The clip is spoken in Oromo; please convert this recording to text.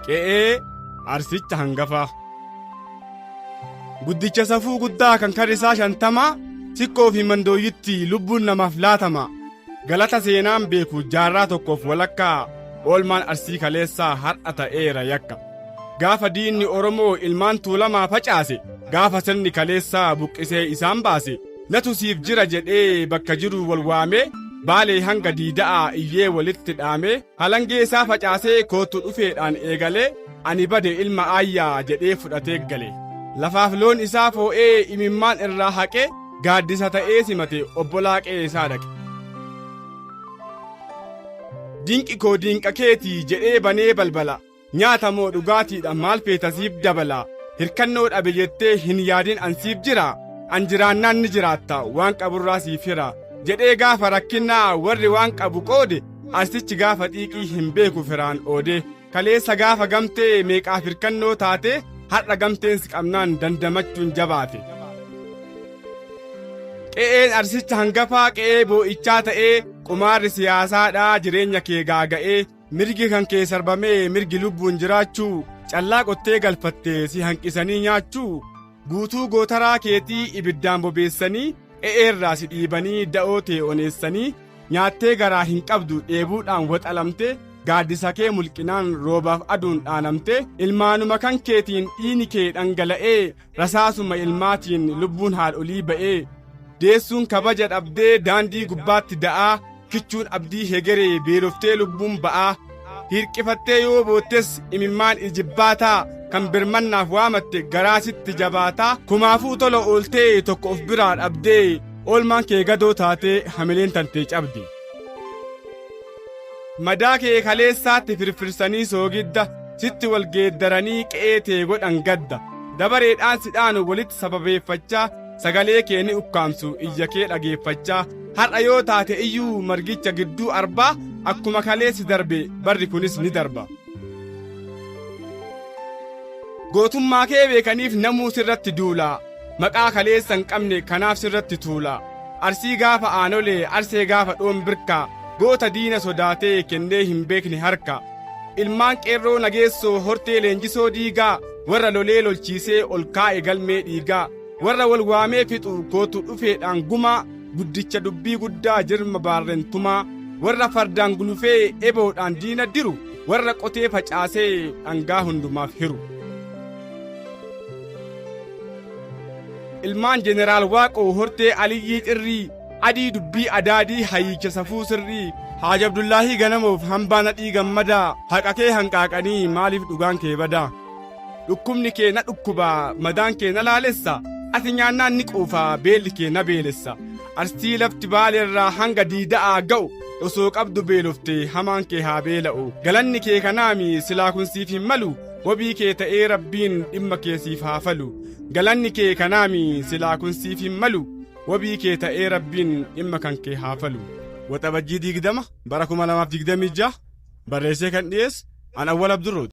eeArsichaHangafaa. Guddicha safuu guddaa kan karisaa 50 sikkoo fi mandooyitti lubbuun namaaf laatama. Galata seenaan beeku jaarraa tokkoof walakkaa oolmaan arsii kaleessaa har'a ta'eera yakka. Gaafa diinni Oromoo ilmaan tuulamaa facaase, gaafa sirni kaleessaa buqqisee isaan baase, natu siif jira jedhee bakka jiru wal waamee, baalee hanga diida'aa iyyee walitti dhaamee, halangee isaa facaasee kootu dhufeedhaan eegalee, ani bade ilma aayyaa jedhee fudhatee gale. Lafaaf loon isaa foo'ee imimmaan irraa haqee, gaaddisa ta'ee simate obbolaa qe'ee isaa dhaqe. Dinqi koo dinqa keetii jedhee banee balbala. Nyaata moo dhugaatiidha maal feetasiif dabala. Hirkannoo dhabe jettee hin yaadin ansiif jira. An jiraannaan ni jiraatta waan qaburraa siif hira. Jedhee gaafa rakkinnaa warri waan qabu qoode. Arsichi gaafa xiiqii hin beeku firaan oode. Kaleessa gaafa gamtee meeqaaf hirkannoo taate. Har'a gamteensi qabnaan dandamachuun jabaate. Qe'een Arsichahangafaa qe'ee boo'ichaa ta'ee. Qumaarri siyaasaadhaa jireenya kee gaaga'ee. Mirgi kan kee sarbamee mirgi lubbuun jiraachuu. Callaa qottee galfattee si hanqisanii nyaachuu. Guutuu gootaraa keetii ibiddaan bobeessanii. Qe'eerraa si dhiibanii da'oo tee oneessanii. Nyaattee garaa hin qabdu dheebuudhaan waxalamte. Gaaddisa kee mulqinaan roobaaf aduun dhaanamte. Ilmaanuma kan keetiin dhiini kee dhangala'ee. Rasaasuma ilmaatiin lubbuun haadholii ba'ee. Deessuun kabaja dhabdee daandii gubbaatti da'aa. Kichuun abdii hegeree beeloftee lubbuun ba'aa. Hirqifattee yoo boottes imimmaan ijibbaataa. Kan birmannaaf waamatte garaasitti jabaataa. Kumaafuu tola ooltee tokko of biraa dhabdee. Oolmaan kee gadoo taatee hamileen tantee cabde. Madaa kee kaleessaatti firfirsanii soogidda. Sitti wal geeddaranii qe'ee tee godhan gadda. Dabareedhaan sidhaan walitti sababeeffachaa. Sagalee kee ni ukkaamsu iyya kee dhageeffachaa. Har'a yoo taate iyyuu margicha gidduu arbaa. Akkuma kaleessi darbe barri kunis ni darba. Gootummaa kee beekaniif namuu sirratti duula. Maqaa kaleessa hin qabne kanaaf sirratti tuula. Arsii gaafa aanolee arsee gaafa dhoon birkaa. Goota diina sodaatee kennee hin beekne harka. Ilmaan qeerroo nageessoo hortee leenjisoo diigaa. Warra lolee lolchiisee ol kaa'e galmee dhiigaa. Warra wal waamee fixu kootu dhufeedhaan gumaa. Guddicha dubbii guddaa jirma baarrentumaa. Warra fardaan gulufee eboodhaan diina diru. Warra qotee facaasee dhangaa hundumaaf hiru. Ilmaan jeneraal Waaqoo hortee Aliyyii Xirrii. Adii dubbii adaadii hayyicha safuu sirrii. Haaj Abdullaahii Ganamoof hambaa nadhii gammadaa. Haqa kee hanqaaqanii maaliif dhugaan kee badaa. Dhukkubni kee na dhukkubaa madaan kee na laalessa. Ati nyaannaan ni quufaa beelli kee na beelessa. Arsii lafti baaleerraa hanga diida'aa ga'u. Osoo qabdu beeloftee hamaan kee haa beela'u. Galanni kee kanaami silaa kun siif hin malu. Wabii kee ta'ee rabbiin dhimma kee siif haa falu. Galanni kee kanaami silaa kun siif hin malu. Wabii kee ta'ee rabbiin dhimma kan kee haa falu. Waxabajjii 20 bara 2026 barreessee kan dhiyeesse an Awwal Abdurrooti.